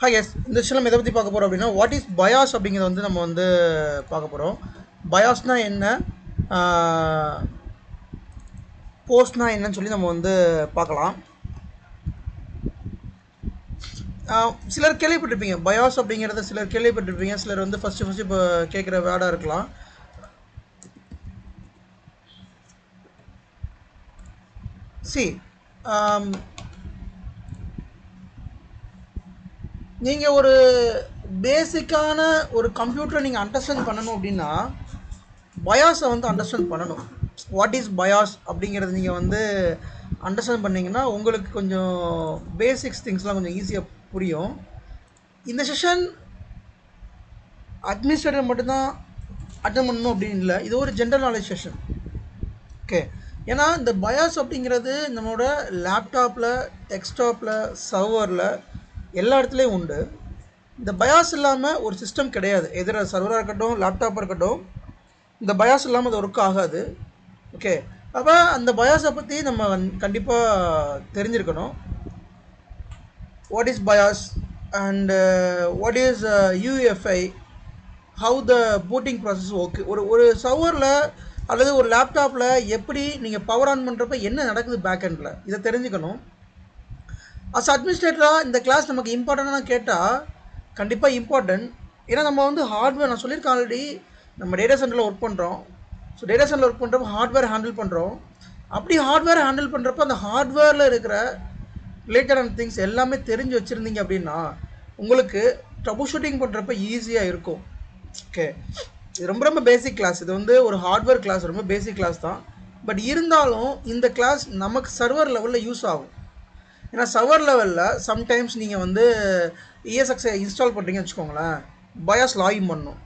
Hi S இந்த விஷயம் நம்ம எதை பற்றி பார்க்க போகிறோம் அப்படின்னா வாட் இஸ் பயாஸ் அப்படிங்கிறத வந்து நம்ம வந்து பார்க்க போகிறோம். பயாஸ்னால் என்ன, போஸ்ட்னா என்னன்னு சொல்லி நம்ம வந்து பார்க்கலாம். சிலர் கேள்விப்பட்டிருப்பீங்க பயாஸ் அப்படிங்கிறத, சிலர் கேள்விப்பட்டிருப்பீங்க, சிலர் வந்து ஃபஸ்ட்டு இப்போ கேட்குற வேர்டாக இருக்கலாம். சி நீங்கள் ஒரு பேசிக்கான ஒரு கம்ப்யூட்டரை நீங்கள் அண்டர்ஸ்டாண்ட் பண்ணணும் அப்படின்னா பயாஸை வந்து அண்டர்ஸ்டாண்ட் பண்ணணும். வாட் இஸ் பயாஸ் அப்படிங்கிறது நீங்கள் வந்து அண்டர்ஸ்டாண்ட் பண்ணிங்கன்னா உங்களுக்கு கொஞ்சம் பேசிக்ஸ் திங்ஸ்லாம் கொஞ்சம் ஈஸியாக புரியும். இந்த செஷன் அட்மினிஸ்ட்ரேட்டர் மட்டும்தான் அட்டன் பண்ணணும் அப்படின்னு இல்லை, இது ஒரு ஜென்ரல் நாலேஜ் செஷன். ஓகே, ஏன்னா இந்த பயாஸ் அப்படிங்கிறது நம்மளோட லேப்டாப்பில், டெஸ்க்டாப்பில், சர்வரில் எல்லா இடத்துலையும் உண்டு. இந்த பயாஸ் இல்லாமல் ஒரு சிஸ்டம் கிடையாது. எதிர சர்வராக இருக்கட்டும், லேப்டாப்பாக இருக்கட்டும், இந்த பயாஸ் இல்லாமல் அது ஒர்க் ஆகாது. ஓகே, அப்போ அந்த பயாஸை பற்றி நம்ம கண்டிப்பாக தெரிஞ்சிருக்கணும். What is BIOS and what is UEFI, how the booting process okay. ஒரு சர்வரில் அல்லது ஒரு லேப்டாப்பில் எப்படி நீங்கள் பவர் ஆன் பண்ணுறப்ப என்ன நடக்குது பேக் எண்டில், இதை தெரிஞ்சுக்கணும். அஸ் அட்மினிஸ்ட்ரேட்டராக இந்த கிளாஸ் நமக்கு இம்பார்ட்டண்டாக கேட்டால் கண்டிப்பாக இம்பார்ட்டன்ட். ஏன்னா நம்ம வந்து ஹார்ட்வேர், நான் சொல்லியிருக்கேன் ஆல்ரெடி, நம்ம டேட்டா சென்டரில் ஒர்க் பண்ணுறோம். ஸோ டேட்டா சென்டரில் ஒர்க் பண்ணுறப்ப ஹார்ட்வேர் ஹேண்டில் பண்ணுறோம். அப்படி ஹார்ட்வேர் ஹேண்டில் பண்ணுறப்ப அந்த ஹார்ட்வேரில் இருக்கிற ரிலேட்டடான திங்ஸ் எல்லாமே தெரிஞ்சு வச்சுருந்தீங்க அப்படின்னா உங்களுக்கு ட்ரபுள் ஷூட்டிங் பண்ணுறப்ப ஈஸியாக இருக்கும். ஓகே, இது ரொம்ப ரொம்ப பேசிக் கிளாஸ். இது வந்து ஒரு ஹார்ட்வேர் கிளாஸ், ரொம்ப பேசிக் கிளாஸ் தான். பட் இருந்தாலும் இந்த கிளாஸ் நமக்கு சர்வர் லெவலில் யூஸ் ஆகும். ஏன்னா சர்வர் லெவலில் சம்டைம்ஸ் நீங்கள் வந்து ESXi இன்ஸ்டால் பண்ணுறீங்கன்னு வச்சுக்கோங்களேன், பயாஸ் லாகின் பண்ணணும்.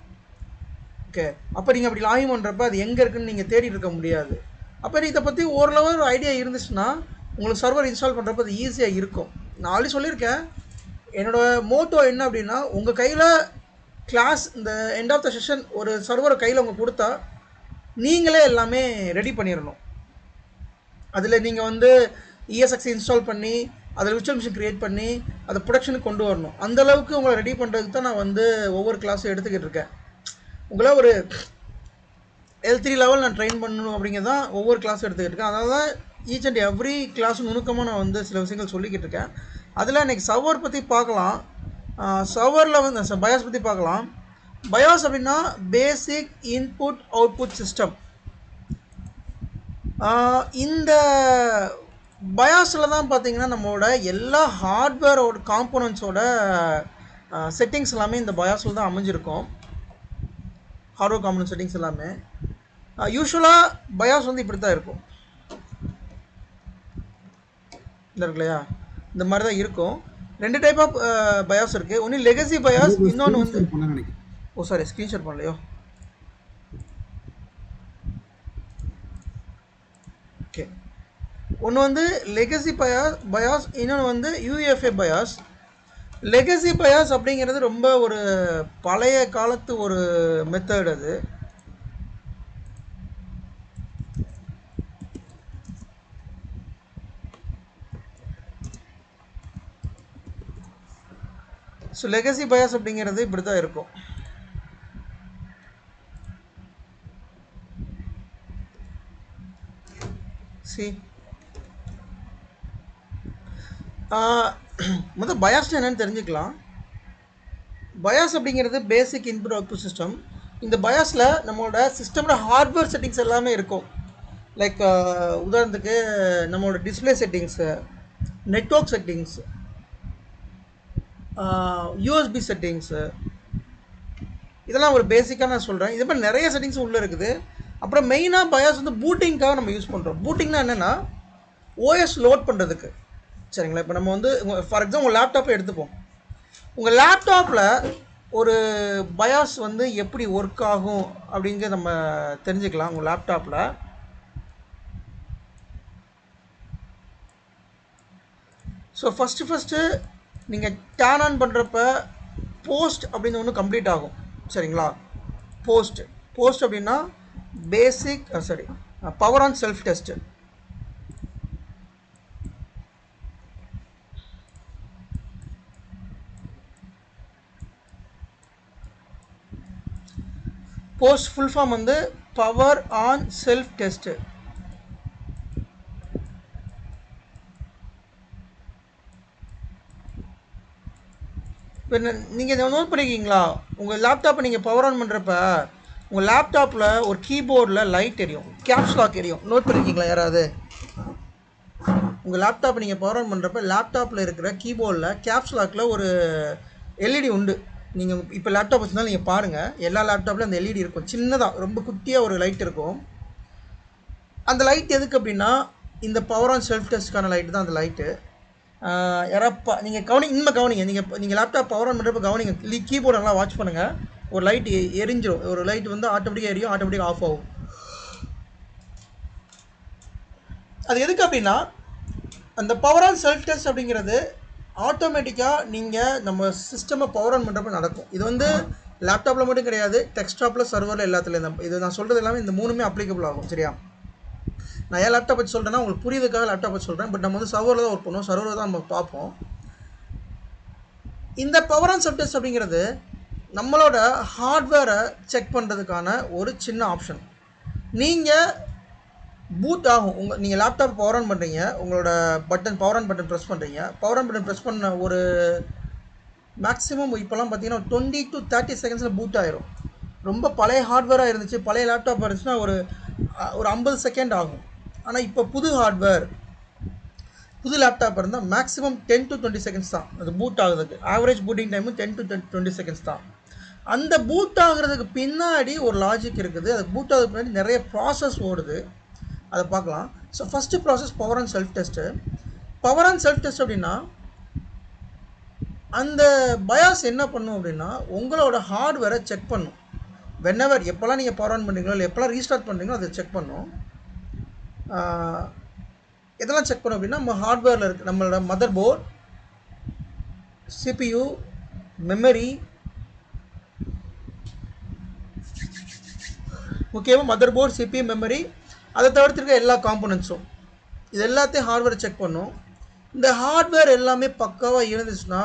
ஓகே, அப்போ நீங்கள் அப்படி லாகின் பண்ணுறப்ப அது எங்கே இருக்குன்னு நீங்கள் தேடிட்டு இருக்க முடியாது. அப்போ இதை பற்றி ஓரளவு ஒரு ஐடியா இருந்துச்சுன்னா உங்களுக்கு சர்வர் இன்ஸ்டால் பண்ணுறப்ப அது ஈஸியாக இருக்கும். நான் ஆல்ரெடி சொல்லியிருக்கேன், என்னோடய மோட்டோ என்ன அப்படின்னா, உங்கள் கையில் கிளாஸ் இந்த எண்ட் ஆஃப் த செஷன் ஒரு சர்வரை கையில் உங்கள் கொடுத்தா நீங்களே எல்லாமே ரெடி பண்ணிடணும். அதில் நீங்கள் வந்து ESXi இன்ஸ்டால் பண்ணி அதில் விர்ச்சுவல் மிஷின் க்ரியேட் பண்ணி அதை ப்ரொடக்ஷனுக்கு கொண்டு வரணும். அந்தளவுக்கு உங்களை ரெடி பண்ணுறதுக்கு தான் நான் வந்து ஒவ்வொரு கிளாஸும் எடுத்துக்கிட்டு இருக்கேன். உங்களை ஒரு L3 லெவல் நான் ட்ரெயின் பண்ணணும் அப்படிங்கிறது தான் ஒவ்வொரு கிளாஸும் எடுத்துக்கிட்டு இருக்கேன். அதனால தான் ஈச் அண்ட் எவ்ரி கிளாஸும் நுணுக்கமாக நான் வந்து சில விஷயங்கள் சொல்லிக்கிட்டு இருக்கேன். அதில் இன்றைக்கி சர்வர் பற்றி பார்க்கலாம். சர்வரில் வந்து பயாஸ் பற்றி பார்க்கலாம். பயாஸ் அப்படின்னா பேசிக் இன்புட் அவுட்புட் சிஸ்டம். இந்த பயாஸில் தான் பார்த்தீங்கன்னா நம்மளோட எல்லா ஹார்ட்வேரோட காம்போனன்ட்ஸோட செட்டிங்ஸ் எல்லாமே இந்த பயாஸில் தான் அமைஞ்சிருக்கும். ஹார்ட்வேர் காம்போனன்ட் செட்டிங்ஸ் எல்லாமே யூஸ்வலாக பயாஸ் வந்து இப்படி தான் இருக்கும். இந்த இருக்கு இல்லையா, இந்த மாதிரி தான் இருக்கும். ரெண்டு டைப் ஆஃப் பயாஸ் இருக்குது. ஒன்று லெகசி பயாஸ், இன்னொன்று வந்து சாரி ஸ்க்ரீன்ஷாட் பண்ணலையோ. ஓகே, ஒன்று வந்து லெகசி பயாஸ், இன்னொன்று வந்து UEFI பயாஸ். லெகசி பயாஸ் அப்படிங்கிறது ரொம்ப ஒரு பழைய காலத்து ஒரு மெத்தட் அது. ஸோ லெகசி பயாஸ் அப்படிங்கிறது இப்படி தான் இருக்கும். சி முதல் பயாஸ்னா என்னன்னு தெரிஞ்சுக்கலாம். பயாஸ் அப்படிங்கிறது பேசிக் இன்புட் அவுட்புட் சிஸ்டம். இந்த பயாஸில் நம்மளோட சிஸ்டமோட ஹார்ட்வேர் செட்டிங்ஸ் எல்லாமே இருக்கும். லைக் உதாரணத்துக்கு நம்மளோட display settings, network settings, USB settings, இதெல்லாம் ஒரு பேசிக்காக நான் சொல்கிறேன். இது மாதிரி நிறைய செட்டிங்ஸ் உள்ளே இருக்குது. அப்புறம் மெயினாக பயாஸ் வந்து பூட்டிங்காக நம்ம யூஸ் பண்ணுறோம். பூட்டிங்னா என்னென்னா OS லோட் பண்ணுறதுக்கு. சரிங்களா, இப்போ நம்ம வந்து ஃபார் எக்ஸாம்பிள் உங்கள் லேப்டாப்பை எடுத்துப்போம். உங்கள் லேப்டாப்பில் ஒரு பயாஸ் வந்து எப்படி ஒர்க் ஆகும் அப்படிங்கிறத நம்ம தெரிஞ்சுக்கலாம். உங்கள் லேப்டாப்பில் ஸோ ஃபஸ்ட்டு நீங்கள் டேர்ன் ஆன் பண்ணுறப்ப போஸ்ட் அப்படின்னு ஒன்று கம்ப்ளீட் ஆகும். சரிங்களா, போஸ்ட் அப்படின்னா basic power on self test. POST full form வந்து பவர் ஆன் செல்ஃப் டெஸ்ட்டு. இப்போ நீங்கள் இதை நோட் பண்ணிக்கிங்களா? உங்கள் லேப்டாப்பை நீங்கள் பவர் ஆன் பண்ணுறப்ப உங்கள் லேப்டாப்பில் ஒரு கீபோர்டில் லைட் எரியும், கேப்ஸ் லாக் எரியும். நோட் பண்ணிக்கிங்களா யாராவது? உங்கள் லேப்டாப்பை நீங்கள் பவர் ஆன் பண்ணுறப்ப லேப்டாப்பில் இருக்கிற கீபோர்டில் கேப்ஸ் லாக்கில் ஒரு எல்இடி உண்டு. நீங்கள் இப்போ லேப்டாப் வச்சுருந்தாலும் நீங்கள் பாருங்கள், எல்லா லேப்டாப்லையும் அந்த எல்இடி இருக்கும். சின்னதாக ரொம்ப குட்டியாக ஒரு லைட் இருக்கும். அந்த லைட் எதுக்கு அப்படின்னா இந்த பவர் ஆன் செல்ஃப் டெஸ்ட்டுக்கான லைட்டு தான் அந்த லைட்டு. யாராப்பா நீங்கள் கவனிங்க, நீங்கள் லேப்டாப் பவர் ஆன் பண்ணுறப்ப கவனிங்க, கீபோர்டு நல்லா வாட்ச் பண்ணுங்கள். ஒரு லைட் எரிஞ்சிடும், ஒரு லைட் வந்து ஆட்டோமேட்டிக்காக எரியும், ஆட்டோமேட்டிக்காக ஆஃப் ஆகும். அது எதுக்கு அப்படின்னா அந்த பவர் ஆன் செல்ஃப் டெஸ்ட் அப்படிங்கிறது ஆட்டோமேட்டிக்காக நீங்கள் நம்ம சிஸ்டமை பவர் ஆன் பண்ணுறப்ப நடக்கும். இது வந்து லேப்டாப்பில் மட்டும் கிடையாது, டெஸ்க்டாப்பில், சர்வரில், எல்லாத்துலேயும். இது நான் சொல்கிறது எல்லாமே இந்த மூணுமே அப்ளிகபிள் ஆகும். சரியா? நான் ஏன் லேப்டாப் வச்சு சொல்கிறேன்னா உங்களுக்கு புரியுதுக்காக லேப்டாப் வச்சு சொல்கிறேன். பட் நம்ம வந்து சர்வரில் தான் ஒர்க் பண்ணுவோம், சர்வரில் தான் நம்ம பார்ப்போம். இந்த பவர் ஆன் செல்ஃப் டெஸ்ட் அப்படிங்கிறது நம்மளோட ஹார்ட்வேரை செக் பண்ணுறதுக்கான ஒரு சின்ன ஆப்ஷன். நீங்கள் பூட் ஆகும், நீங்கள் லேப்டாப் பவர் ஆன் பண்ணுறீங்க, உங்களோட பவர் ஆன் பட்டன் ப்ரெஸ் பண்ணுறீங்க. பவர் ஆன் பட்டன் ப்ரெஸ் பண்ண ஒரு மேக்ஸிமம் இப்போலாம் பார்த்தீங்கன்னா 20 to 30 செகண்ட்ஸில் பூட் ஆயிரும். ரொம்ப பழைய ஹார்ட்வேராக இருந்துச்சு, பழைய லேப்டாப் இருந்துச்சுன்னா ஒரு 50 செகண்ட் ஆகும். ஆனால் இப்போ புது ஹார்ட்வேர், புது லேப்டாப் இருந்தால் மேக்ஸிமம் 10 to 20 செகண்ட்ஸ் தான் அது பூட் ஆகுறதுக்கு. Average booting time 10 to 20 seconds தான். அந்த பூட் ஆகுறதுக்கு பின்னாடி ஒரு லாஜிக் இருக்குது. அது பூட் ஆகுறதுக்கு பின்னாடி நிறைய ப்ராசஸ் ஓடுது, அதை பார்க்கலாம். So first process power on self test. Power on self test அப்படின்னா அந்த பயாஸ் என்ன பண்ணும் அப்படின்னா உங்களோட ஹார்ட்வேரை செக் பண்ணும். வென்எவர் எப்போல்லாம் நீங்கள் பவர் ஆன் பண்ணுறீங்களோ இல்லை எப்போல்லாம் ரீஸ்டார்ட் பண்ணுறீங்களோ அதை செக் பண்ணும். எதெல்லாம் செக் பண்ணும் அப்படின்னா நம்ம ஹார்ட்வேரில் இருக்குது நம்மளோட மதர் போர்ட், சிபியு, மெமரி, முக்கியமாக மதர் போர்ட், சிபியு, மெமரி, அதை தவிர்த்துருக்க எல்லா காம்போனன்ட்ஸும், இது எல்லாத்தையும் ஹார்ட்வேரை செக் பண்ணும். இந்த ஹார்ட்வேர் எல்லாமே பக்காவாக இருந்துச்சுன்னா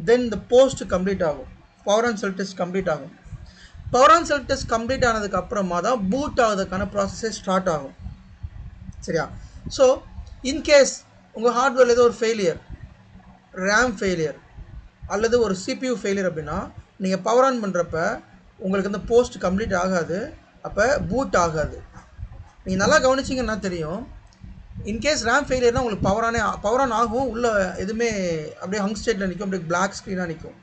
தென் இந்த போஸ்ட் கம்ப்ளீட் ஆகும், power on self test complete ஆகும். Power on self test complete ஆனதுக்கு அப்புறமா தான் பூட் ஆகுறதுக்கான ப்ராசஸே ஸ்டார்ட் ஆகும். சரியா? ஸோ இன்கேஸ் உங்கள் ஹார்ட்வேரில் ஏதோ ஒரு ஃபெயிலியர், ரேம் ஃபெயிலியர் அல்லது ஒரு சிபியூ ஃபெயிலியர் அப்படின்னா நீங்கள் பவர் ஆன் பண்ணுறப்ப உங்களுக்கு அந்த போஸ்ட் கம்ப்ளீட் ஆகாது, அப்போ பூட் ஆகாது. நீங்கள் நல்லா கவனிச்சிங்கன்னா தெரியும். இன்கேஸ் ரேம் ஃபெயிலியர்னால் உங்களுக்கு பவர் ஆன் ஆகும், உள்ளே எதுவுமே அப்படியே ஹங் ஸ்டேட்டில் நிற்கும், அப்படியே பிளாக் ஸ்க்ரீனாக நிற்கும்.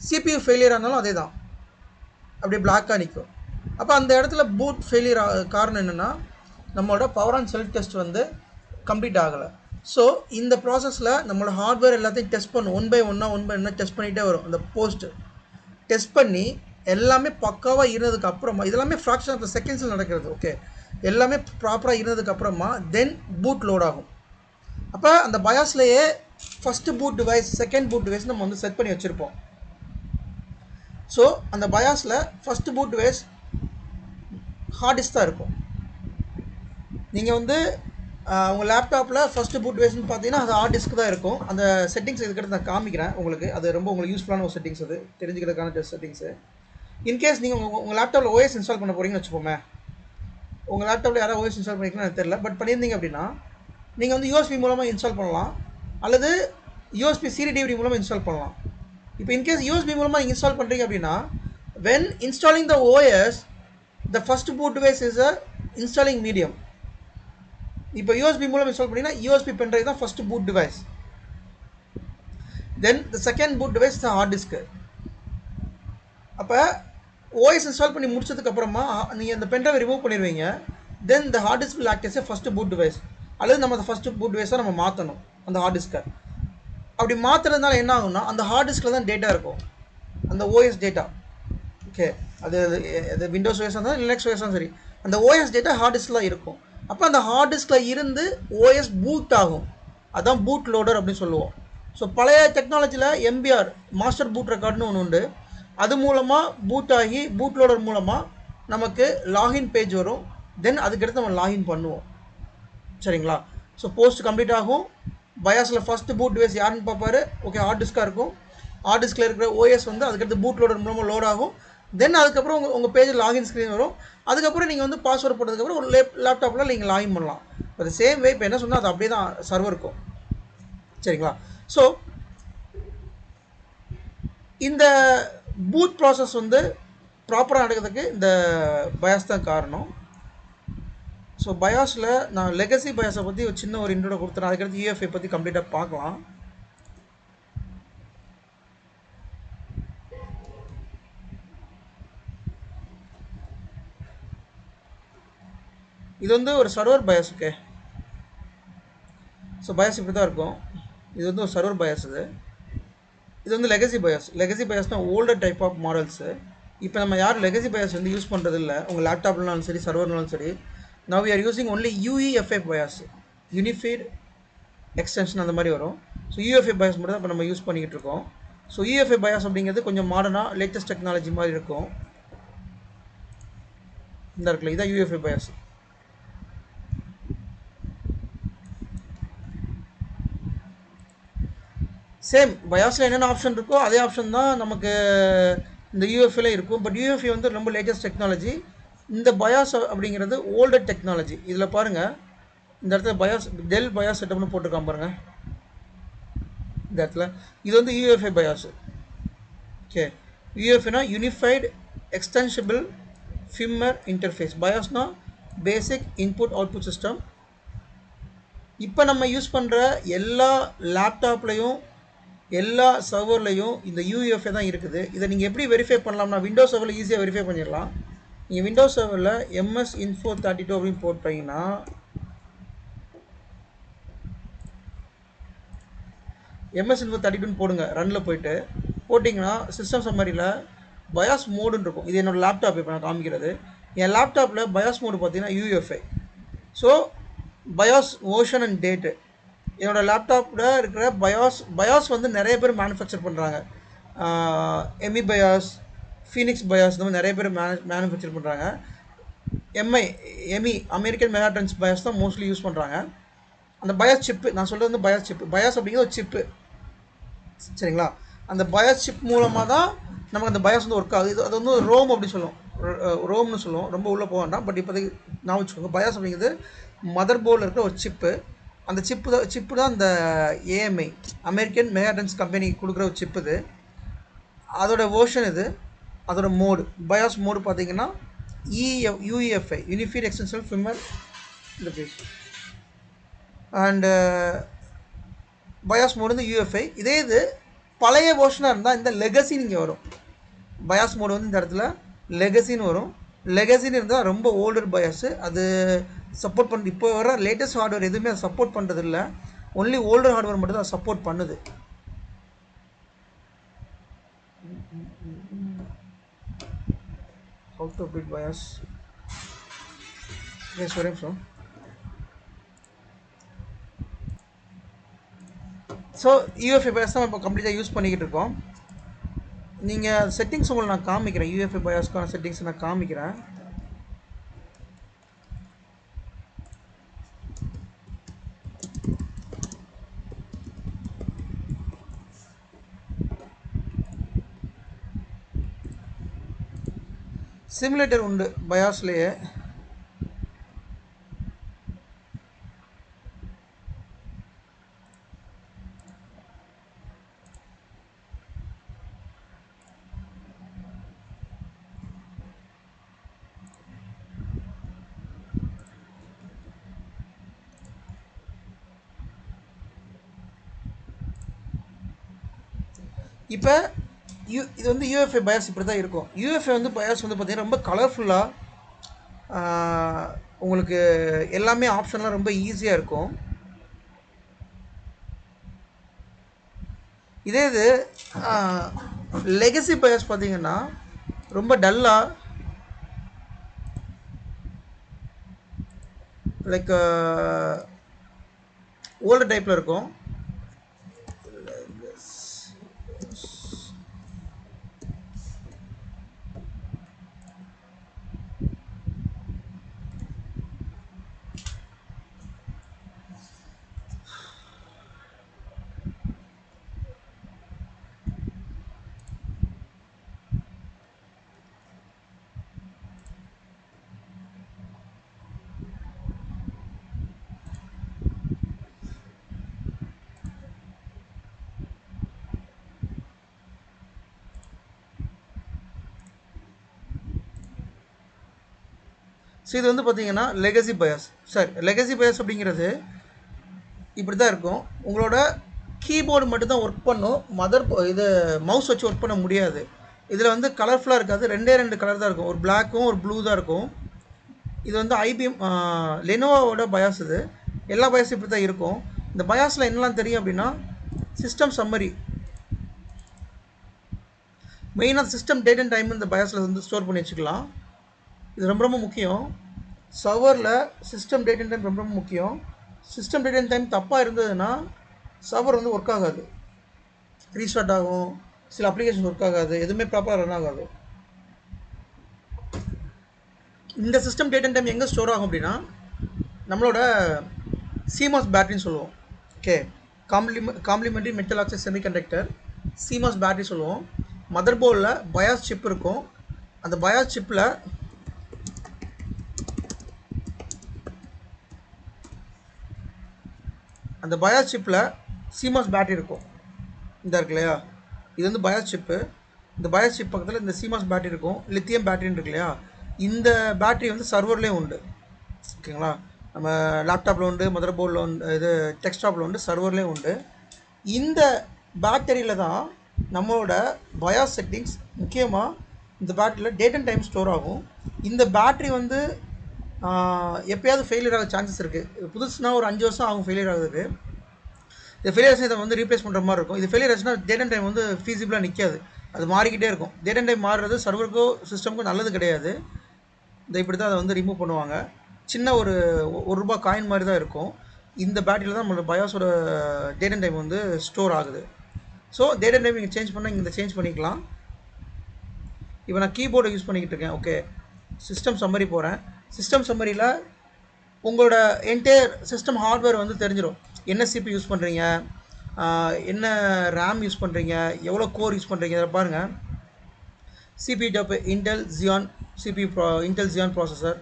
சிபியூ ஃபெயிலியராக இருந்தாலும் அதே தான், அப்படியே பிளாக்காக நிற்கும். அப்போ அந்த இடத்துல பூட் ஃபெயிலியர் காரணம் என்னென்னா நம்மளோட பவர் ஆன் செல்ஃப் டெஸ்ட் வந்து கம்ப்ளீட் ஆகலை. ஸோ இந்த ப்ராசஸில் நம்மளோட ஹார்ட்வேர் எல்லாத்தையும் டெஸ்ட் பண்ணும், ஒன் பை ஒன்னாக டெஸ்ட் பண்ணிகிட்டே வரும். அந்த போஸ்ட்டு டெஸ்ட் பண்ணி எல்லாமே பக்காவாக இருந்ததுக்கு அப்புறமா, இதெல்லாமே ஃப்ராக்ஷன் ஆஃப் த செகண்ட்ஸில் நடக்கிறது. ஓகே, எல்லாமே ப்ராப்பராக இருந்ததுக்கு அப்புறமா தென் பூட் லோட் ஆகும். அப்போ அந்த பயாஸ்லேயே first boot device, second boot device நம்ம வந்து செட் பண்ணி வச்சுருப்போம். ஸோ அந்த பயாஸில் first boot device hard disk தான் இருக்கும். நீங்கள் வந்து உங்கள் லேப்டாப்பில் ஃபஸ்ட்டு பூட் டிவைஸ்னு பார்த்தீங்கன்னா அது ஹார்ட் டிஸ்க் தான் இருக்கும். அந்த செட்டிங்ஸ் இதுக்கிட்ட நான் காமிக்கிறேன் உங்களுக்கு, அது ரொம்ப உங்களுக்கு யூஸ்ஃபுல்லான ஒரு செட்டிங்ஸ், அது தெரிஞ்சுக்கிறதுக்கான செட்டிங்ஸு. இன்கேஸ் நீங்கள் உங்கள் லேப்டாப்பில் ஓஎஸ் இன்ஸ்டால் பண்ண போகிறீங்கன்னு வச்சுப்போமே, உங்கள் லேப்டாப்பில் யாராவது ஓஎஸ் இன்ஸ்டால் பண்ணிக்கணும்னு எனக்கு தெரியல, பட் பண்ணியிருந்தீங்க அப்படின்னா நீங்கள் வந்து யூஎஸ்பி மூலமாக இன்ஸ்டால் பண்ணலாம் அல்லது யூஎஸ்பி டிவிடி மூலமாக இன்ஸ்டால் பண்ணலாம். இப்போ இன்கேஸ் யூஎஸ்பி மூலமாக நீங்கள் இன்ஸ்டால் பண்ணுறீங்க அப்படின்னா when installing the OS the first boot device is a installing medium. இப்போ யூஎஸ்பி மூலம் இன்ஸ்டால் பண்ணிங்கன்னா யூஎஸ்பி பென்ட்ரைவ் தான் first boot device. Then the second boot device தான் ஹார்ட் டிஸ்க்கு. அப்போ ஓஎஸ் இன்ஸ்டால் பண்ணி முடிச்சதுக்கப்புறமா நீங்கள் அந்த பென்ட்ரைவை ரிமூவ் பண்ணிடுவீங்க. Then the hard disk will act as a first boot device, அல்லது நம்ம அந்த ஃபஸ்ட்டு பூட் டிவைஸாக நம்ம மாற்றணும் அந்த ஹார்ட் டிஸ்க்கை. அப்படி மாற்றுறதுனால என்ன ஆகும்னா அந்த ஹார்ட் டிஸ்கில் தான் டேட்டா இருக்கும், அந்த ஓஎஸ் டேட்டா. ஓகே, அது விண்டோஸ் ஓஎஸ் இருந்தாலும் லினக்ஸ் ஓஎஸ் தான் சரி, அந்த ஓஎஸ் டேட்டா ஹார்ட் டிஸ்கில் தான் இருக்கும். அப்போ அந்த ஹார்ட் டிஸ்கில் இருந்து ஓஎஸ் பூட் ஆகும், அதுதான் பூட் லோடர் அப்படின்னு சொல்லுவோம். ஸோ பழைய டெக்னாலஜியில் எம்பிஆர் மாஸ்டர் பூட் ரெக்கார்டுன்னு ஒன்று உண்டு, அது மூலமாக பூட் ஆகி பூட் லோடர் மூலமாக நமக்கு லாகின் பேஜ் வரும். தென் அதுக்கடுத்து நம்ம லாகின் பண்ணுவோம். சரிங்களா? ஸோ போஸ்ட் கம்ப்ளீட் ஆகும். பயாஸில் ஃபஸ்ட்டு பூட் டிவைஸ் யாருன்னு பார்ப்பாரு. ஓகே, ஹார்ட் டிஸ்காக இருக்கும். ஹார்ட் டிஸ்கில் இருக்கிற ஓஎஸ் வந்து அதுக்கடுத்து பூட் லோடர் மூலமாக லோட் ஆகும். தென் அதுக்கப்புறம் உங்கள் பேஜ் லாகின் ஸ்க்ரீன் வரும். அதுக்கப்புறம் நீங்கள் வந்து பாஸ்வேர்டு போட்டதுக்கப்புறம் ஒரு லேப்டாப்பில் நீங்கள் லாகின் பண்ணலாம். இப்போ சேம் வே இப்போ என்ன சொன்னால் அது அப்படியே தான் சர்வர் இருக்கும். சரிங்களா? ஸோ இந்த பூட் ப்ராசஸ் வந்து ப்ராப்பராக நடக்கிறதுக்கு இந்த பயாஸ் தான் காரணம். ஸோ பயாஸில் நான் லெகசி பயாஸை பற்றி ஒரு சின்ன ஒரு இன்ட்ரோட கொடுத்துறேன். அதுக்கடுத்து யூஎஃப்ஐ பற்றி கம்ப்ளீட்டாக பார்க்கலாம். இது வந்து ஒரு server BIOS. Okay, so BIOS இப்படி தான் இருக்கும். இது வந்து ஒரு சர்வர் பயாஸ். இது வந்து லெகசி பயாஸ். லெகசி பயாஸ்னால் ஓல்டர் டைப் ஆஃப் மாடல்ஸு. இப்போ நம்ம யாரும் லெகசி பயாஸ் வந்து யூஸ் பண்ணுறது இல்லை. உங்கள் லேப்டாப்னாலும் சரி, சர்வர்னாலும் சரி. Now we are using only UEFI BIOS, unified extension அந்த மாதிரி வரும். ஸோ யூஎஃப்ஐ பயாஸ் மட்டும் தான் இப்போ நம்ம யூஸ் பண்ணிக்கிட்டு இருக்கோம். ஸோ யூஎஃப்ஐ பயாஸ் அப்படிங்கிறது கொஞ்சம் மாடர்னாக லேட்டஸ்ட் டெக்னாலஜி மாதிரி இருக்கும். இந்த இருக்குல்ல, இதான் யூஎஃப்ஐ பயாஸ். சேம் பயாஸில் என்னென்ன ஆப்ஷன் இருக்கோ அதே ஆப்ஷன் தான் நமக்கு இந்த யூஎஃப்ஐல இருக்கும். பட் யூஎஃப்ஐ வந்து ரொம்ப லேட்டஸ்ட் டெக்னாலஜி. இந்த பயாஸ் அப்படிங்கிறது ஓல்டர் டெக்னாலஜி. இதில் பாருங்கள், இந்த இடத்துல பயாஸ் டெல் பயாஸ் செட்டப்னு போட்டிருக்கான் பாருங்கள். இந்த இடத்துல இது வந்து யூஎஃப்ஐ பயாஸ். ஓகே, யூஎஃப்ஐனா யூனிஃபைடு எக்ஸ்டென்சிபிள் ஃபிம்மர் இன்டர்ஃபேஸ். பயாஸ்னா பேசிக் இன்புட் அவுட்புட் சிஸ்டம். இப்போ நம்ம யூஸ் பண்ணுற எல்லா லேப்டாப்லேயும் எல்லா சர்வர்லையும் இந்த யூஎஃப்ஐ தான் இருக்குது. இதை நீங்கள் எப்படி வெரிஃபை பண்ணலாம்னா, விண்டோஸ் சர்வரில் ஈஸியாக வெரிஃபை பண்ணிடலாம். நீங்கள் விண்டோஸ் சர்வரில் எம்எஸ் இன்ஃபோ 32 அப்படின்னு போட்டீங்கன்னா, எம்எஸ் இன்ஃபோ 32 போடுங்க, ரனில் போயிட்டு போட்டிங்கன்னா சிஸ்டம் சம்மரியில் பயாஸ் மோடுன்னு இருக்கும். இது என்னோடய லேப்டாப் இப்போ நான் காமிக்கிறது. என் லேப்டாப்பில் பயாஸ் மோடு பார்த்தீங்கன்னா UEFI. So BIOS version and date என்னோடய லேப்டாப்பில் இருக்கிற பயாஸ் வந்து நிறைய பேர் மேனுஃபேக்சர் பண்ணுறாங்க. எமி பயாஸ், ஃபீனிக்ஸ் பயாஸ், இந்த மாதிரி நிறைய பேர் மேனுஃபேக்சர் பண்ணுறாங்க. எமி அமெரிக்கன் மெகாட்ரன்ஸ் பயாஸ் தான் மோஸ்ட்லி யூஸ் பண்ணுறாங்க. அந்த பயாஸ் சிப்பு நான் சொல்கிறது வந்து பயாஸ் சிப்பு. பயாஸ் அப்படிங்கிறது ஒரு சிப்பு. சரிங்களா? அந்த பயாஸ் சிப் மூலமாக தான் நமக்கு அந்த பயாஸ் வந்து ஒர்க் ஆகுது. இது அது வந்து ரோம் அப்படி சொல்லுவோம், ரோம்னு சொல்லுவோம். ரொம்ப உள்ளே போக வேண்டாம். பட் இப்போதைக்கு நான் வச்சுக்கோங்க, பயாஸ் அப்படிங்கிறது மதர் போர்டில் இருக்கிற ஒரு சிப்பு. அந்த சிப்பு தான் இந்த ஏஎம்ஐ அமெரிக்கன் மெகாட்ரன்ஸ் கம்பெனி கொடுக்குற ஒரு சிப்பு. இது அதோட வேர்ஷன். இது அதோட மோடு பயாஸ் மோடு பார்த்தீங்கன்னா UEFI, unified extensible firmware interface. And BIOS mode வந்து யூஎஃப்ஐ. இதே இது பழைய வேர்ஷனாக இருந்தால் இந்த லெகசின்னு இங்கே வரும். பயாஸ் மோடு வந்து இந்த இடத்துல லெகசின்னு வரும். லெகசின்னு இருந்தால் ரொம்ப ஓல்டர் பயாஸு. அது சப்போர்ட் பண்ணு. இப்போ வர லேட்டஸ்ட் ஹார்ட்வேர் எதுவுமே அதை சப்போர்ட் பண்ணுறது இல்லை. ஒன்லி ஓல்டர் ஹார்ட்வேர் மட்டும் தான் சப்போர்ட் பண்ணுது. How to build BIOS? Yes, where I'm from. So UEFI BIOS தான் இப்போ கம்ப்ளீட்டாக யூஸ் பண்ணிக்கிட்டு இருக்கோம். நீங்கள் செட்டிங்ஸ் உங்களை நான் காமிக்கிறேன். யூஎஃப்ஐ பயாஸ்க்கான செட்டிங்ஸ் நான் காமிக்கிறேன். சிமுலேட்டர் உண்டு பயாஸ்லேயே. இப்போ இது வந்து யூஎஃப்ஐ பயாஸ் இப்படி தான் இருக்கும். யூஎஃப்ஐ வந்து பயாஸ் வந்து பார்த்திங்கன்னா ரொம்ப கலர்ஃபுல்லாக, உங்களுக்கு எல்லாமே ஆப்ஷன்லாம் ரொம்ப ஈஸியாக இருக்கும். இதே இது லெகசி பயாஸ் பார்த்திங்கன்னா ரொம்ப டல்லாக, லைக் ஓல்டு டைப்பில் இருக்கும். ஸோ இது வந்து பார்த்தீங்கன்னா legacy BIOS. Sir legacy BIOS அப்படிங்கிறது இப்படி தான் இருக்கும். உங்களோட கீபோர்டு மட்டும்தான் ஒர்க் பண்ணும், இது மவுஸ் வச்சு ஒர்க் பண்ண முடியாது. இதில் வந்து கலர்ஃபுல்லாக இருக்காது, ரெண்டு கலர் தான் இருக்கும், ஒரு பிளாக்கும் ஒரு ப்ளூ தான் இருக்கும். இது வந்து ஐபிஎம் லெனோவோட பயாஸ். இது எல்லா பயாஸும் இப்படி தான் இருக்கும். இந்த பயாஸில் என்னெல்லாம் தெரியும் அப்படின்னா சிஸ்டம் சம்மரி, மெயினாக சிஸ்டம் டேட் அண்ட் டைம் இந்த பயாஸில் வந்து ஸ்டோர் பண்ணி வச்சுக்கலாம். இது ரொம்ப ரொம்ப முக்கியம். சர்வரில் சிஸ்டம் டேட் அண்ட் டைம் ரொம்ப ரொம்ப முக்கியம். சிஸ்டம் டேட் அண்ட் டைம் தப்பாக இருந்ததுன்னா சர்வர் வந்து ஒர்க் ஆகாது, ரீஸ்டார்ட் ஆகும், சில அப்ளிகேஷன் ஒர்க் ஆகாது, எதுவுமே ப்ராப்பராக ரன் ஆகாது. இந்த சிஸ்டம் டேட் அண்ட் டைம் எங்கே ஸ்டோர் ஆகும் அப்படின்னா நம்மளோட CMOS பேட்டரின்னு சொல்லுவோம். Okay, complementary metal oxide semiconductor, CMOS battery சொல்லுவோம். மதர் போர்டில் பயாஸ் சிப் இருக்கும். அந்த பயாஸ் சிப்பில் CMOS பேட்டரி இருக்கும். இந்த இருக்கு இல்லையா, இது வந்து பயாஸ் சிப்பு. இந்த பயாஸ் சிப் பக்கத்தில் இந்த CMOS பேட்டரி இருக்கும், லித்தியம் பேட்டரின்னு இருக்கு இல்லையா. இந்த பேட்டரி வந்து சர்வர்லேயும் உண்டு. ஓகேங்களா, நம்ம லேப்டாப்பில் உண்டு, மதர் போர்டில் உண்டு, இது டெஸ்க்டாப்பில் உண்டு, சர்வர்லேயும் உண்டு. இந்த பேட்டரியில் தான் நம்மளோட பயாஸ் செட்டிங்ஸ், முக்கியமாக இந்த பேட்டரியில் டேட் அண்ட் டைம் ஸ்டோர் ஆகும். இந்த பேட்டரி வந்து எப்போயாவது ஃபெயிலியர் ஆக சான்சஸ் இருக்குது. புதுசுனா ஒரு 5 வருஷம் ஆகும் ஃபெயிலியர் ஆகுது. இந்த ஃபெயிலியர் இதை வந்து ரீப்ளேஸ் பண்ணுற மாதிரி இருக்கும். இது ஃபெயிலியர் ஆச்சுன்னா டேட் அண்ட் டைம் வந்து ஃபீஸிபிளாக நிற்காது, அது மாறிக்கிட்டே இருக்கும். டேட் அண்ட் டைம் மாறுறது சர்வருக்கோ சிஸ்டமுக்கோ நல்லது கிடையாது. இந்த இப்படி தான் அதை வந்து ரிமூவ் பண்ணுவாங்க. சின்ன ஒரு ரூபா காயின் மாதிரி தான் இருக்கும். இந்த பேட்டரியில் தான் நம்மளோட பயாஸோட டேட் அண்ட் டைம் வந்து ஸ்டோர் ஆகுது. ஸோ டேட் அண்ட் டைம் நீங்கள் சேஞ்ச் பண்ணால் இங்கே சேஞ்ச் பண்ணிக்கலாம். இப்போ நான் கீபோர்டை யூஸ் பண்ணிக்கிட்டு இருக்கேன். ஓகே, சிஸ்டம் சம்மரி போகிறேன். சிஸ்டம் சம்மரியில் உங்களோட என்டையர் சிஸ்டம் ஹார்ட்வேர் வந்து தெரிஞ்சிடும். என்ன CPU யூஸ் பண்ணுறீங்க, என்ன RAM யூஸ் பண்ணுறீங்க, எவ்வளோ கோர் யூஸ் பண்ணுறீங்க. இதில் பாருங்கள், CPU type Intel Xeon processor,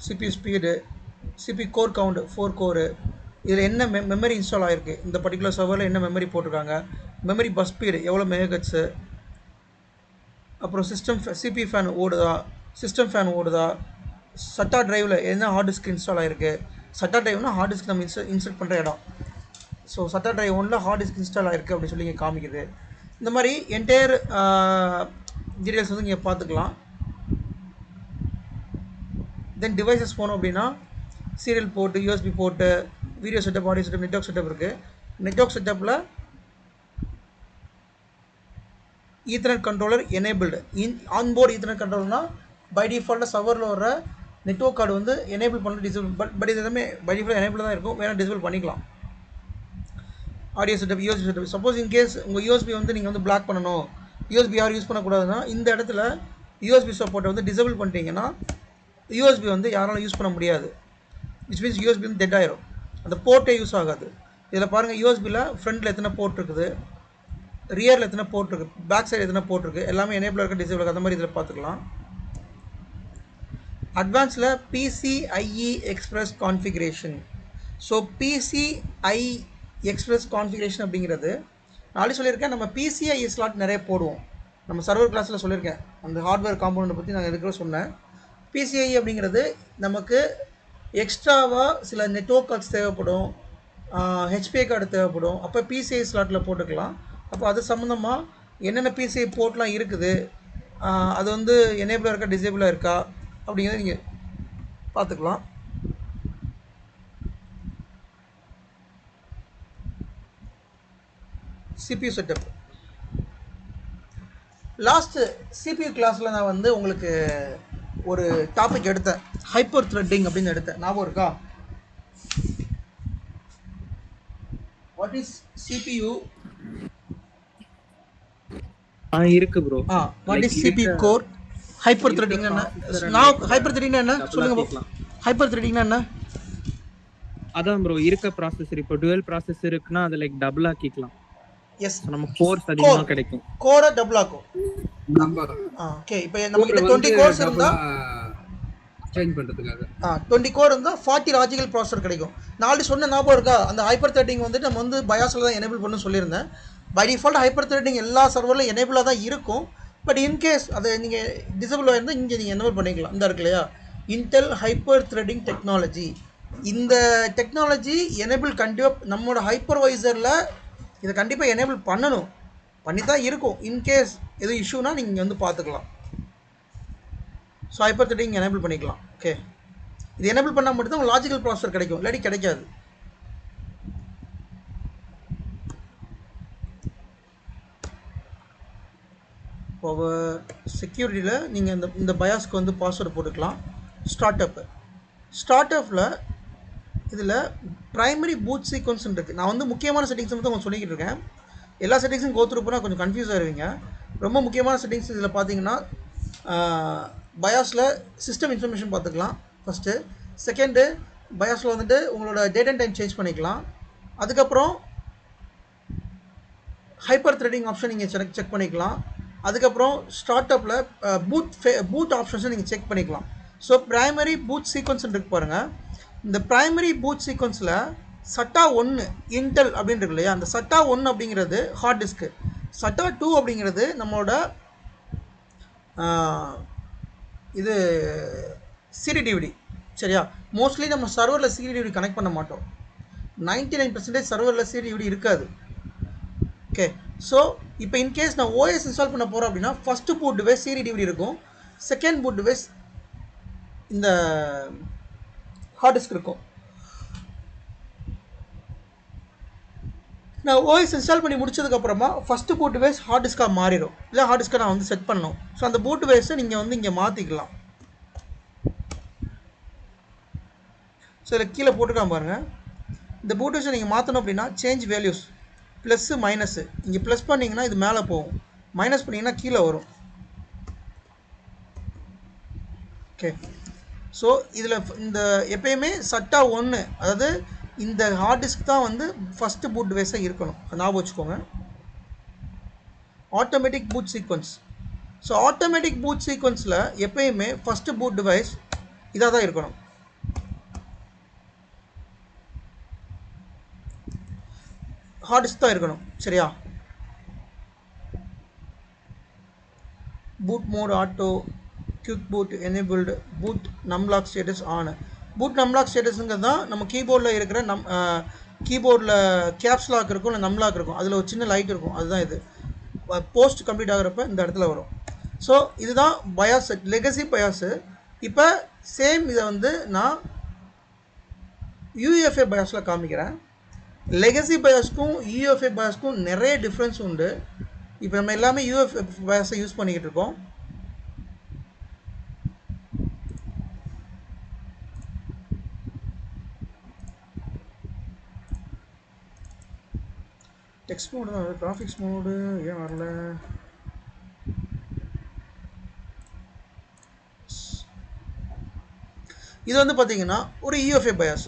CPU speed, CPU core count 4 கோரு, இதில் என்ன மெமரி இன்ஸ்டால் ஆகிருக்கு, இந்த பர்டிகுலர் சர்வரில் என்ன மெமரி போட்டிருக்காங்க, மெமரி பஸ் ஸ்பீடு எவ்வளோ மெகாஹெர்ட்ஸு, அப்புறம் CPU ஃபேன் ஓடுதா, சிஸ்டம் ஃபேன் ஓடுதா, சட்டா டிரைவில் என்ன ஹார்ட் டிஸ்க் இன்ஸ்டால் ஆகிருக்கு. சட்டா டிரைவ்னா ஹார்ட் டிஸ்க் நம்ம இன்ஸ்டால் பண்ணுற இடம். ஸோ சட்டா டிரைவ் 1ல் ஹார்ட் டிஸ்க் இன்ஸ்டால் ஆகிருக்கு அப்படின்னு சொல்லி இங்கே காமிக்குது. இந்த மாதிரி என்டையர் டீட்டெயில்ஸ் வந்து இங்கே பார்த்துக்கலாம். தென் டிவைசஸ் போனோம் அப்படின்னா serial port, USB port, video setup, audio setup, network setup இருக்குது. நெட்வொர்க் செட்டப்பில் ethernet controller enabled. Onboard ethernet கண்ட்ரோலர்னால் பை டிஃபால்ட்டாக சர்வரில் வர நெட்வொர்க் கார்டு வந்து எனேபிள் பண்ண டிசேபிள், பட் இது எல்லாமே பை டிஃபால்ட் எனேபிள் தான் இருக்கும், வேணால் டிசேபிள் பண்ணிக்கலாம். Audio setup, USB setup. Suppose in case உங்கள் USB வந்து நீங்கள் வந்து பிளாக் பண்ணணும், USB யாரும் யூஸ் பண்ணக்கூடாதுன்னா இந்த இடத்துல USB சப்போர்ட்டை வந்து டிசேபிள் பண்ணிட்டீங்கன்னா USB வந்து யாராலும் யூஸ் பண்ண முடியாது. விச் மீன்ஸ் USB வந்து டெட் ஆயிரும், அந்த போர்ட்டே யூஸ் ஆகாது. இதில் பாருங்கள், USBயில் ஃப்ரண்ட்டில் எத்தனை போர்ட் இருக்குது, ரியரில் எத்தனை போர்ட் இருக்குது, பேக் சைடு எத்தனை போர்ட் இருக்குது, எல்லாமே எனேபிள் இருக்க டிசேபிள் இருக்குது, அந்த மாதிரி இதில் பார்த்துக்கலாம். அட்வான்ஸில் PCIe express configuration. So PCI express configuration அப்படிங்கிறது நாளைக்கு சொல்லியிருக்கேன். நம்ம PCIe ஸ்லாட் நிறைய போடுவோம், நம்ம சர்வர் கிளாஸில் சொல்லியிருக்கேன். அந்த ஹார்ட்வேர் காம்பவுண்டை பற்றி நான் எதுக்கு சொன்னேன். PCIe அப்படிங்கிறது நமக்கு எக்ஸ்ட்ராவாக சில நெட்வொர்க் கார்ட்ஸ் தேவைப்படும், HPA கார்டு தேவைப்படும், அப்போ PCIe ஸ்லாட்டில் போட்டுக்கலாம். அப்போ அது சம்மந்தமாக என்னென்ன PCIe போர்ட்லாம் இருக்குது, அது வந்து எனேபிளாக இருக்கா டிசேபிளாக இருக்கா அப்படிங்கிறத நீங்கள் பார்த்துக்கலாம். CPU செட்டப் லாஸ்ட்டு CPU கிளாஸில் நான் வந்து உங்களுக்கு ஒரு டாபிக் எடுத்தேன், ஹைப்பர் த்ரெட்டிங் அப்படின்னு எடுத்தேன், ஞாபகம் இருக்கா? What is CPU? இருக்கு bro. What is CPU core? Hyper threading என்ன? நான் ஹைப்பர் த்ரெட்டிங் என்ன சொல்லுங்க. ஹைப்பர் த்ரெட்டிங் என்ன? அதான் ப்ரோ, இருக்க ப்ராசஸர் இப்போ டுவல் ப்ராசஸர் இருக்குன்னா அது லைக் டபுள் ஆக்கிக்கலாம். எஸ், நம்ம கோர்ஸ் அதிகமா கிடைக்கும், கோரை டபுள் ஆக்கும். ஓகே, இப்போ நம்ம கிட்ட 20 கோர்ஸ் இருந்தா சேஞ்ச் பண்றதுக்காக 20 கோர் இருந்தா 40 லாஜிக்கல் ப்ராசஸர் கிடைக்கும். நாளைக்கு சொன்ன ஞாபகம் இருக்கா? அந்த ஹைப்பர் த்ரெட்டிங் வந்துட்டு நம்ம வந்து பயாஸில் தான் எனேபிள் பண்ணணும்னு சொல்லியிருந்தேன். பை டிஃபால்ட் ஹைப்பர் த்ரெட்டிங் எல்லா சர்வரில் எனேபிளாக தான் இருக்கும். பட் இன்கேஸ் அதை நீங்கள் டிசபிள் ஆயிருந்தால் இங்கே நீங்கள் எனேபிள் பண்ணிக்கலாம். இந்த இருக்கு இல்லையா, இன்டெல் ஹைப்பர் த்ரெடிங் டெக்னாலஜி. இந்த டெக்னாலஜி எனேபிள் கண்டிப்பாக நம்மளோட ஹைப்பர்வைசரில் இதை கண்டிப்பாக எனேபிள் பண்ணணும், பண்ணி தான் இருக்கும். இன்கேஸ் எதுவும் இஷ்யூனா நீங்கள் வந்து பார்த்துக்கலாம். ஸோ ஹைப்பர் த்ரெடிங் எனேபிள் பண்ணிக்கலாம். ஓகே, இது எனேபிள் பண்ணால் மட்டும்தான் உங்களுக்கு லாஜிக்கல் ப்ராசஸர் கிடைக்கும், இல்லாட்டி கிடைக்காது. பவர் செக்யூரிட்டியில் நீங்கள் இந்த பயாஸ்க்கு வந்து பாஸ்வேர்டு போட்டுக்கலாம். ஸ்டார்ட் அப்பில் இதில் ப்ரைமரி பூட் சீக்வன்ஸ் இருக்குது. நான் வந்து முக்கியமான செட்டிங்ஸ் மட்டும் கொஞ்சம் சொல்லிக்கிட்டு இருக்கேன். எல்லா செட்டிங்ஸும் கோத்ரூ போனால் கொஞ்சம் கன்ஃபியூஸ் ஆகிருவீங்க. ரொம்ப முக்கியமான செட்டிங்ஸ் இதில் பார்த்தீங்கன்னா பயாஸில் சிஸ்டம் இன்ஃபர்மேஷன் பார்த்துக்கலாம் ஃபஸ்ட்டு. செகண்டு, பயாஸில் வந்துட்டு உங்களோட டேட் அண்ட் டைம் சேஞ்ச் பண்ணிக்கலாம். அதுக்கப்புறம் ஹைப்பர் த்ரெடிங் ஆப்ஷன் நீங்கள் செக் பண்ணிக்கலாம். அதுக்கப்புறம் ஸ்டார்ட் அப்பில் பூட் ஆப்ஷன்ஸை நீங்கள் செக் பண்ணிக்கலாம். ஸோ ப்ரைமரி பூட் சீக்வன்ஸ் இருக்கு பாருங்கள். இந்த ப்ரைமரி பூட் சீக்வன்ஸில் SATA 1 இன்டெல் அப்படின்னு இருக்கு இல்லையா, அந்த SATA 1 அப்படிங்கிறது ஹார்ட் டிஸ்க்கு, SATA 2 அப்படிங்கிறது நம்மளோட இது சிடிடிவிடி. சரியா, மோஸ்ட்லி நம்ம சர்வரில் சிடிடிவிடி கனெக்ட் பண்ண மாட்டோம். 99% சர்வரில் சிடிடிவிடி இருக்காது. ஓகே, ஸோ இப்போ இன்கேஸ் நான் ஓஎஸ் இன்ஸ்டால் பண்ண போகிறேன் அப்படின்னா ஃபஸ்ட்டு பூட் டிவைஸ் சிடிடிவிடி இருக்கும், செகண்ட் பூட் டிவைஸ் இந்த ஹார்ட் டிஸ்க் இருக்கும். நான் ஓஎஸ் இன்ஸ்டால் பண்ணி முடிச்சதுக்கப்புறமா ஃபஸ்ட்டு பூட் டிவைஸ் ஹார்ட் டிஸ்க்காக மாறிடும், இல்லை ஹார்ட் டிஸ்க்கை நான் வந்து செட் பண்ணணும். ஸோ அந்த பூட் டிவைஸை நீங்கள் வந்து இங்கே மாற்றிக்கலாம். ஸோ இதில் கீழே போட்டுக்கலாம் பாருங்கள். இந்த பூட் டிவைஸை நீங்கள் மாற்றணும் அப்படின்னா சேஞ்ச் வேல்யூஸ் ப்ளஸ்ஸு மைனஸு, இங்கே ப்ளஸ் பண்ணிங்கன்னா இது மேலே போகும், மைனஸ் பண்ணிங்கன்னா கீழே வரும். ஓகே, ஸோ இதில் இந்த எப்பயுமே SATA 1 அதாவது இந்த ஹார்ட் டிஸ்க் தான் வந்து ஃபஸ்ட்டு பூட் டிவைஸாக இருக்கணும், ஞாபகம் வச்சுக்கோங்க. Automatic boot sequence. So automatic boot சீக்வன்ஸில் எப்பயுமே ஃபஸ்ட்டு பூட் டிவைஸ் இதாக தான் இருக்கணும். ஹார்ட் டிஸ்க் தான் இருக்கணும். சரியா, boot mode auto, quick boot enabled, boot numlock status on. Boot numlock ஸ்டேட்டஸுங்கிறது தான் நம்ம கீபோர்டில் இருக்கிற கீபோர்டில் கேப்ஸ் லாக் இருக்கும், இல்லை நம்லாக் இருக்கும், அதில் ஒரு சின்ன லைட் இருக்கும், அதுதான் இது. போஸ்ட் கம்ப்ளீட் ஆகிறப்ப இந்த இடத்துல வரும். ஸோ இதுதான் பயாஸ், லெகசி பயாஸு. இப்போ சேம் இதை வந்து நான் யூஎஃப்ஏ பயாஸில் காமிக்கிறேன். லெகசி பயாஸ்க்கும் யூஎஃப்ஏ பயாஸ்க்கும் நிறைய டிஃப்ரென்ஸ் உண்டு. இப்போ நம்ம எல்லாமே யூஎஃப்ஏ பயாஸை யூஸ் பண்ணிக்கிட்டு இருக்கோம். டெக்ஸ்ட் மோடு தான், கிராஃபிக்ஸ் மோடு ஏன் வரல? இது வந்து பார்த்தீங்கன்னா ஒரு யூஎஃப்ஏ பயாஸ்.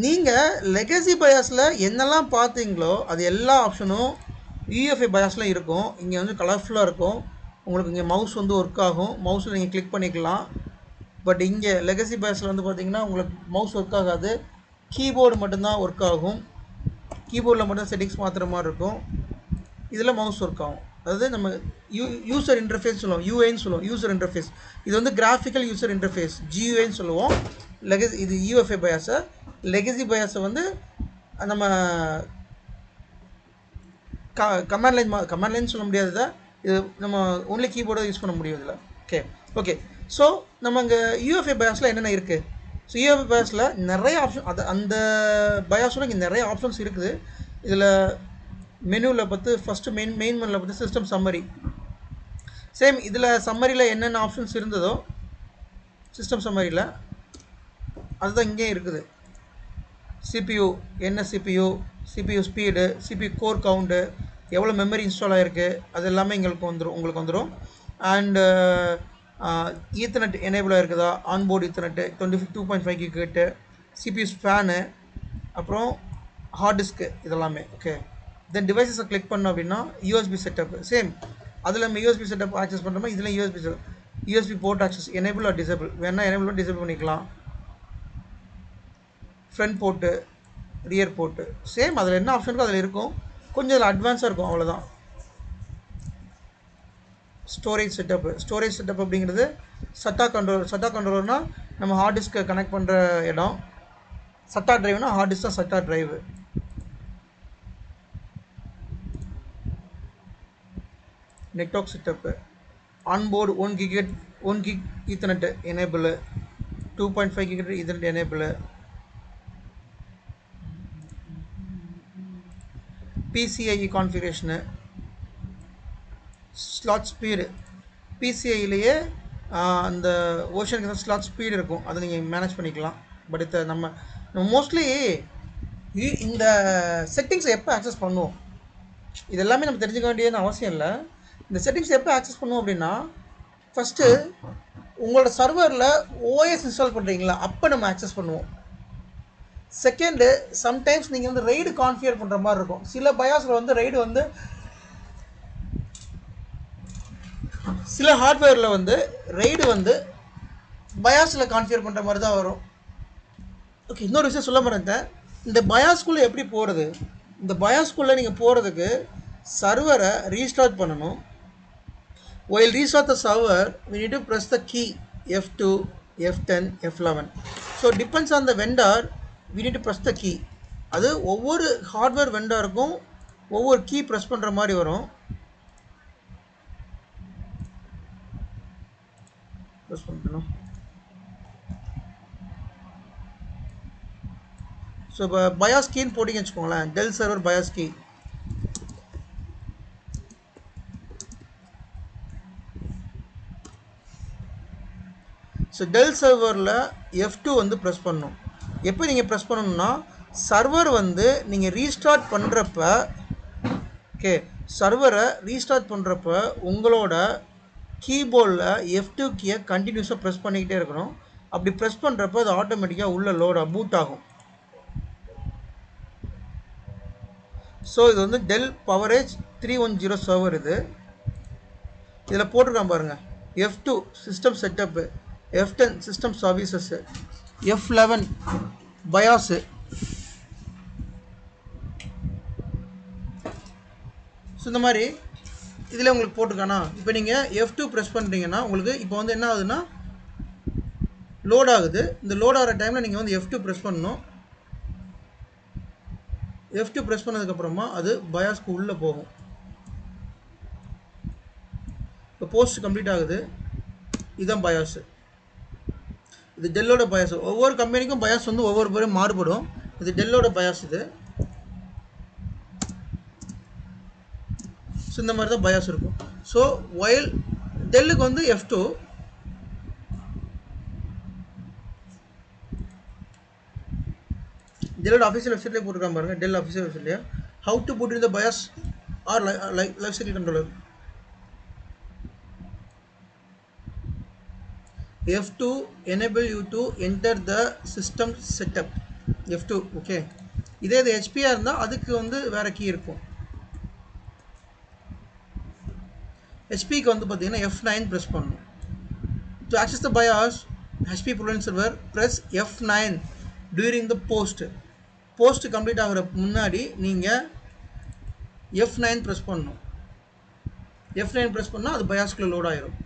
நீங்கள் லெகசி பயாஸில் என்னெல்லாம் பார்த்தீங்களோ அது எல்லா ஆப்ஷனும் யூஎஃப்ஏ பயாஸில் இருக்கும். இங்கே வந்து கலர்ஃபுல்லாக இருக்கும், உங்களுக்கு இங்கே மவுஸ் வந்து ஒர்க் ஆகும், மவுஸில் நீங்கள் கிளிக் பண்ணிக்கலாம். பட் இங்கே லெகசி பயாஸில் வந்து பார்த்தீங்கன்னா உங்களுக்கு மவுஸ் ஒர்க் ஆகாது, கீபோர்டு மட்டும்தான் ஒர்க் ஆகும். கீபோர்டில் மட்டும் செட்டிங்ஸ் மாற்றுற மாதிரி இருக்கும், இதில் மவுஸ் ஒர்க் ஆகும். அதாவது நம்ம யூசர் இன்டர்ஃபேஸ் சொல்லுவோம், யூஐன்னு சொல்லுவோம். யூசர் இன்டர்ஃபேஸ் இது வந்து கிராஃபிக்கல் யூசர் இன்டர்ஃபேஸ், GUIன்னு சொல்லுவோம். லெகசி இது யூஎஃப்ஏ பயாஸை. லெகசி பயாஸை வந்து நம்ம கமாண்ட் லைன் சொல்ல முடியாததை, இது நம்ம ஒன்லி கீபோர்டை யூஸ் பண்ண முடியும் இதில். ஓகே, ஸோ நம்ம இங்கே யூஎஃப்ஏ பயாஸில் என்னென்ன இருக்குது? ஸோ யூஎஃப்ஏ பயாஸில் நிறைய ஆப்ஷன், அந்த பயாஸோட இங்கே நிறைய ஆப்ஷன்ஸ் இருக்குது. இதில் மெனுவில் பார்த்து ஃபஸ்ட்டு மெயின் மெனுவில் பார்த்து சிஸ்டம் சம்மரி. சேம் இதில் சம்மரியில் என்னென்ன ஆப்ஷன்ஸ் இருந்ததோ சிஸ்டம் சம்மரியில் அதுதான் இங்கேயும் இருக்குது. CPU என்ன CPU speed, CPU core count, எவ்வளோ மெமரி இன்ஸ்டால் ஆகிருக்கு, அது எல்லாமே உங்களுக்கு வந்துடும். அண்டு ஈத்தர்நெட் எனேபிள் ஆகிருக்குதா, onboard ethernet 2.5 GHz, CPU span, அப்புறம் ஹார்ட் டிஸ்க்கு, இதெல்லாமே. ஓகே, தென் டிவைஸஸை கிளிக் பண்ணோம் அப்படின்னா USB செட்டப். சேம் அதில் நம்ம USB செட்டப் ஆக்சஸ் பண்ணுறோமா, இதில் USB port access enable or disable, வேணால் எனேபிள் டிசேபிள் பண்ணிக்கலாம். Front port, rear port, same அதில் என்ன ஆப்ஷன் இருக்கோ அதில் இருக்கும், கொஞ்சம் அதில் அட்வான்ஸாக இருக்கும், அவ்வளோதான். ஸ்டோரேஜ் செட்டப் அப்படிங்கிறது SATA கண்ட்ரோலர்னால் நம்ம ஹார்ட் டிஸ்க்கை கனெக்ட் பண்ணுற இடம். சட்டா டிரைவ்னா ஹார்ட் டிஸ்க் தான் SATA drive. Network setup onboard 1 gig ethernet enable, 2.5 gig ethernet enable, PCIe configuration, slot speed. PCIலேயே அந்த ஓஷனுக்கு தான் ஸ்லாட் ஸ்பீடு இருக்கும், அதை நீங்கள் மேனேஜ் பண்ணிக்கலாம். பட் இதை நம்ம மோஸ்ட்லி இந்த செட்டிங்ஸை எப்போ ஆக்சஸ் பண்ணுவோம், இது எல்லாமே நம்ம தெரிஞ்சுக்க வேண்டியதுன்னு அவசியம் இல்லை. இந்த செட்டிங்ஸ் எப்போ ஆக்சஸ் பண்ணுவோம் அப்படின்னா, ஃபஸ்ட்டு உங்களோட சர்வரில் ஓஎஸ் இன்ஸ்டால் பண்ணுறீங்களா அப்போ நம்ம ஆக்சஸ் பண்ணுவோம். செகண்டு, சம்டைம்ஸ் நீங்கள் வந்து ரைடு கான்ஃபிகர் பண்ணுற மாதிரி இருக்கும். சில பயாஸில் வந்து ரைடு வந்து சில ஹார்ட்வேரில் வந்து ரைடு வந்து பயாஸில் கான்ஃபிகர் பண்ணுற மாதிரி தான் வரும். ஓகே, இன்னொரு விஷயம் சொல்ல மறந்துட்டேன். இந்த பயாஸ்குள்ளே எப்படி போகிறது, இந்த பயாஸ்குள்ளே நீங்கள் போகிறதுக்கு சர்வரை ரீஸ்டார்ட் பண்ணணும். while restart the server we need to press the key F2, F10, F11. so depends on the vendor we need to press the key. அது ஒவ்வொரு ஹார்ட்வேர் வெண்டாருக்கும் ஒவ்வொரு கீ ப்ரெஸ் பண்ணுற மாதிரி வரும். ப்ரெஸ் பண்ணணும். ஸோ இப்போ பயாஸ் கீன்னு போட்டிங்கன்னு வச்சுக்கோங்களேன், Dell server BIOS key. So Dell சர்வரில் F2 வந்து ப்ரெஸ் பண்ணணும். எப்போ நீங்கள் ப்ரெஸ் பண்ணணும்னா, சர்வர் வந்து நீங்கள் ரீஸ்டார்ட் பண்ணுறப்ப, ஓகே, சர்வரை ரீஸ்டார்ட் பண்ணுறப்ப உங்களோட கீபோர்டில் F2 கீயை கண்டினியூஸாக ப்ரெஸ் பண்ணிக்கிட்டே இருக்கணும். அப்படி ப்ரெஸ் பண்ணுறப்ப அது ஆட்டோமேட்டிக்காக உள்ள லோடாக பூட் ஆகும். ஸோ இது வந்து டெல் பவரேஜ் 310 சர்வர். இது இதில் போட்டிருக்கான் பாருங்கள், F2 system setup, F10 system services, F11 bias. So இந்த மாதிரி இதில் உங்களுக்கு போட்டிருக்கானா. இப்போ நீங்கள் F2 ப்ரெஸ் பண்ணுறீங்கன்னா உங்களுக்கு இப்போ வந்து என்ன ஆகுதுன்னா லோட் ஆகுது. இந்த லோட் ஆகிற டைமில் நீங்கள் வந்து F2 ப்ரெஸ் பண்ணணும். F2 ப்ரெஸ் பண்ணதுக்கப்புறமா அது பயாஸ்க்கு உள்ளே போகும். இப்போ போஸ்ட் கம்ப்ளீட் ஆகுது. இதுதான் பயாஸு. இது டெல்லோட பயாஸ். ஒவ்வொரு கம்பெனிக்கும் பயாஸ் வந்து ஒவ்வொரு பேரும் மாறுபடும். இது டெல்லோட பயாஸ். இது ஸோ இந்த மாதிரி தான் பயாஸ் இருக்கும். ஸோ ஒயில் டெல்லுக்கு வந்து F2, டெல்லோட அஃபிஷியல் வெப்சைட்லேயே போட்டுருக்காங்க பாருங்கள். டெல் அஃபிஷியல் வெப்சைட்லேயே how to put in the BIOS or life cycle controller. F2 enable you to enter the system setup. F2 okay. இதே இது HPயா இருந்தால் அதுக்கு வந்து வேறு கீ இருக்கும். HPக்கு வந்து பார்த்தீங்கன்னா F9 ப்ரெஸ் பண்ணணும். To access the BIOS HP ProLine server press F9 during the post. Post complete ஆகிற முன்னாடி நீங்கள் F9 ப்ரெஸ் பண்ணணும். F9 ப்ரெஸ் பண்ணால் அது பயாஸ்குள்ளே லோட் ஆயிரும்.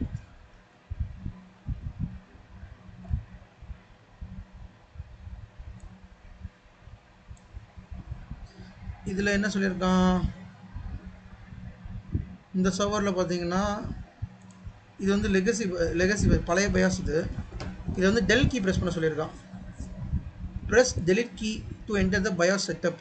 இதில் என்ன சொல்லியிருக்கான், இந்த சர்வரில் பார்த்தீங்கன்னா இது வந்து லெகசி பழைய பயாஸ். இது வந்து டெல் கீ ப்ரெஸ் பண்ண சொல்லியிருக்கான். Press delete key to enter the BIOS setup.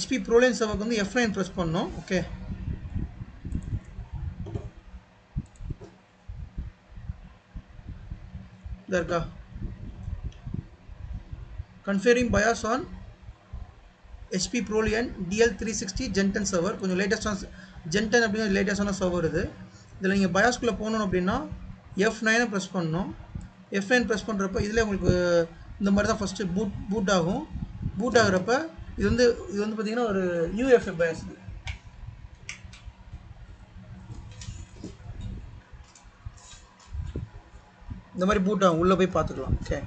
HP ProLine server வந்து F9 ப்ரெஸ் பண்ணணும். ஓகே, இதா இருக்கா configuring BIOS on HP ProLine DL360 Gen 10 server. கொஞ்சம் லேட்டஸ்டான Gen 10 அப்படிங்கிற லேட்டஸ்டான சர்வர் இது. இதில் நீங்கள் பயாஸ்குள்ளே போகணும் அப்படின்னா F9 ப்ரெஸ் பண்ணணும். F9 ப்ரெஸ் பண்ணுறப்ப இதில் உங்களுக்கு இந்த மாதிரி தான் ஃபஸ்ட்டு பூட் ஆகும். பூட் ஆகுறப்ப இது வந்து பார்த்தீங்கன்னா ஒரு UEFI பயாஸ். இந்த மாதிரி பூட் ஆகும், உள்ளே போய் பார்த்துக்கலாம். ஓகே,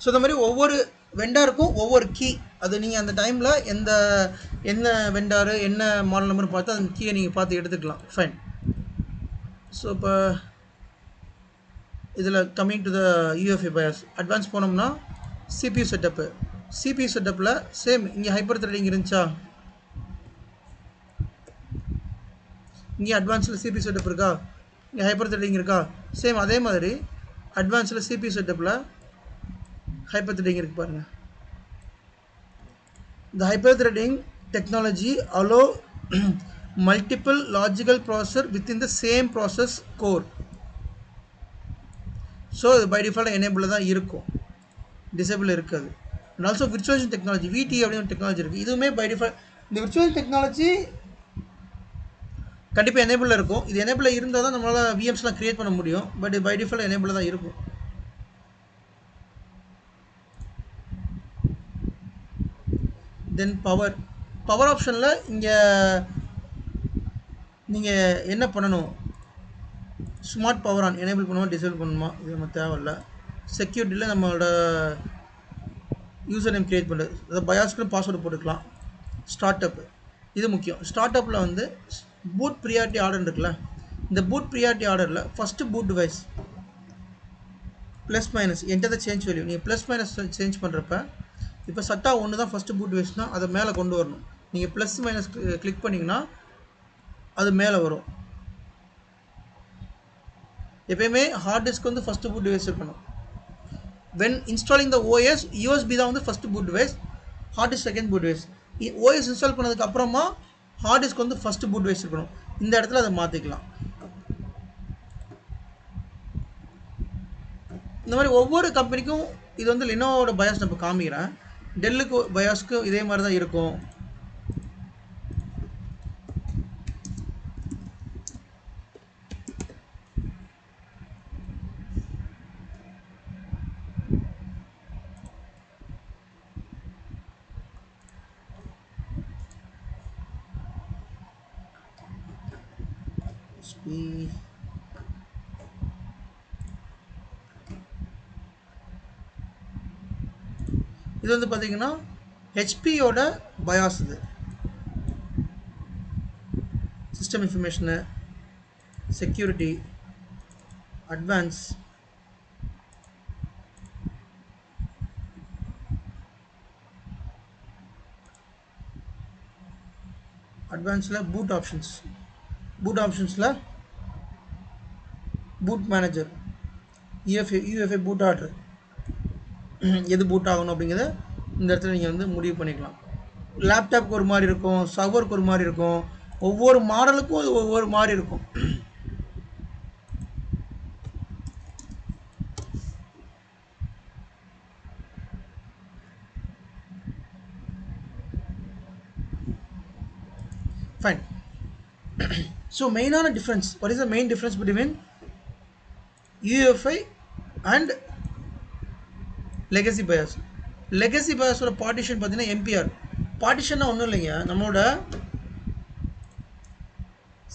ஸோ இந்த மாதிரி ஒவ்வொரு வெண்டாருக்கும் ஒவ்வொரு கீ, அது நீங்கள் அந்த டைமில் என்ன வெண்டாரு என்ன மாடல் நம்பர் பார்த்து அந்த கீயை நீங்கள் பார்த்து எடுத்துக்கலாம். ஃபைன். ஸோ இப்போ இதில் coming to the UEFI BIOS advance போனோம்னா சிபியூ செட்டப்பு. சிபியூ செட்டப்பில் சேம் இங்கே ஹைப்பர் த்ரெடிங் இருந்துச்சா, இங்கே அட்வான்ஸில் சிபியூ செட்டப் இருக்கா, இங்கே ஹைப்பர் த்ரெடிங் இருக்கா, சேம் அதே மாதிரி அட்வான்ஸில் சிபியூ செட்டப்பில் ஹைப்பர் த்ரெடிங் இருக்குது பாருங்கள். The hyper-threading technology allow multiple logical processor within the same process core. So by default enable தான் இருக்கும், disable இருக்காது. And also virtualization technology, VT அப்படிங்கிற டெக்னாலஜி இருக்குது. இதுவுமே by default இந்த virtualization technology கண்டிப்பாக எனேபிளில் இருக்கும். இது எனேபிளில் இருந்தால் தான் நம்மளால் VMஸ்லாம் க்ரியேட் பண்ண முடியும். பட் பை டிஃபால்ட் எனேபிளில் தான் இருக்கும். தென் பவர் ஆப்ஷனில் இங்கே நீங்கள் என்ன பண்ணணும், ஸ்மார்ட் பவர் ஆன் எனேபிள் பண்ணுமா டிசேபிள் பண்ணுமா இது நம்ம தேவையில்லை. செக்யூரிட்டியில் நம்மளோட யூசர் நேம் க்ரியேட் பண்ணுறது, அதாவது பயாஸ்க்கு பாஸ்வேர்டு போட்டுக்கலாம். ஸ்டார்ட் அப் இது முக்கியம். ஸ்டார்ட் அப்பில் வந்து பூட் ப்ரியாரிட்டி ஆர்டர் இருக்குல்ல, இந்த பூட் ப்ரியாரிட்டி ஆர்டரில் first boot device plus minus என்கிட்ட தான் சேஞ்ச் வேல்யூ. நீங்கள் ப்ளஸ் மைனஸ் சேஞ்ச் பண்ணுறப்ப இப்போ சட்டா 1 தான் ஃபஸ்ட்டு பூட் டிவைஸ்னால் அதை மேலே கொண்டு வரணும். நீங்கள் ப்ளஸ் மைனஸ் கிளிக் பண்ணிங்கன்னா அது மேலே வரும். எப்பயுமே ஹார்ட் டிஸ்க் வந்து ஃபஸ்ட்டு பூட் டிவைஸ் இருக்கணும். When installing the OS USB தான் வந்து first boot device, hard disk second boot device. OS install பண்ணதுக்கு அப்புறமா ஹார்ட் டிஸ்க் வந்து ஃபஸ்ட்டு பூட் டிவைஸ் இருக்கணும். இந்த இடத்துல அதை மாற்றிக்கலாம். இந்த மாதிரி ஒவ்வொரு கம்பெனிக்கும் இது வந்து லினோவோட பயாஸ் நம்ம காமிக்கிறேன். டெல்லுக்கு பயாஸ்க்கு இதே மாதிரி தான் இருக்கும். இது வந்து பார்த்தீங்கன்னா ஹெச்பியோட பயாஸ். இது சிஸ்டம் இன்ஃபர்மேஷனு, செக்யூரிட்டி, அட்வான்ஸ், அட்வான்ஸில் பூட் ஆப்ஷன்ஸ், பூட் ஆப்ஷன்ஸில் boot manager, UEFI boot order எது பூட் ஆகணும் அப்படிங்கிறத இந்த இடத்துல நீங்கள் வந்து முடிவு பண்ணிக்கலாம். லேப்டாப்க்கு ஒரு மாதிரி இருக்கும், சர்வருக்கு ஒரு மாதிரி இருக்கும், ஒவ்வொரு மாடலுக்கும் அது ஒவ்வொரு மாதிரி இருக்கும். ஃபைன். ஸோ மெயினான difference, what is the main difference between UEFI and legacy BIOS? Legacy பயாஸோட பார்ட்டிஷன் பார்த்தீங்கன்னா MPR பார்ட்டிஷன்னா ஒன்றும் இல்லைங்க, நம்மளோட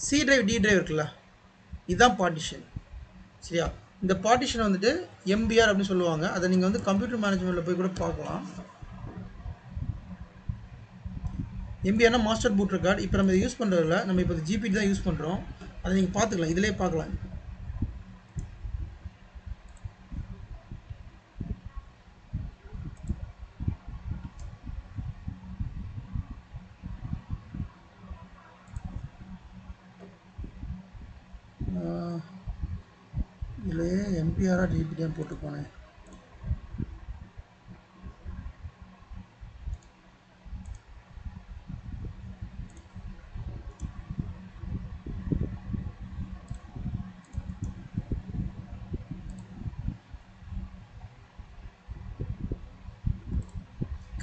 C டிரைவ் D டிரைவ் இருக்குல்ல, இதுதான் பார்ட்டிஷன். சரியா? இந்த பார்ட்டிஷன் வந்துட்டு MBR அப்படின்னு சொல்லுவாங்க. அதை நீங்கள் வந்து கம்ப்யூட்டர் மேனேஜ்மெண்ட்டில் போய் கூட பார்க்கலாம். MBRனா மாஸ்டர் பூட் ரெக்கார்ட். இப்போ நம்ம இதை யூஸ் பண்ணுறதில்ல, நம்ம இப்போ GPD தான் யூஸ் பண்ணுறோம். அதை நீங்கள் பார்த்துக்கலாம், இதிலே பார்க்கலாம். இதிலே MPRஆ GPDன்னு போட்டு போனேன்.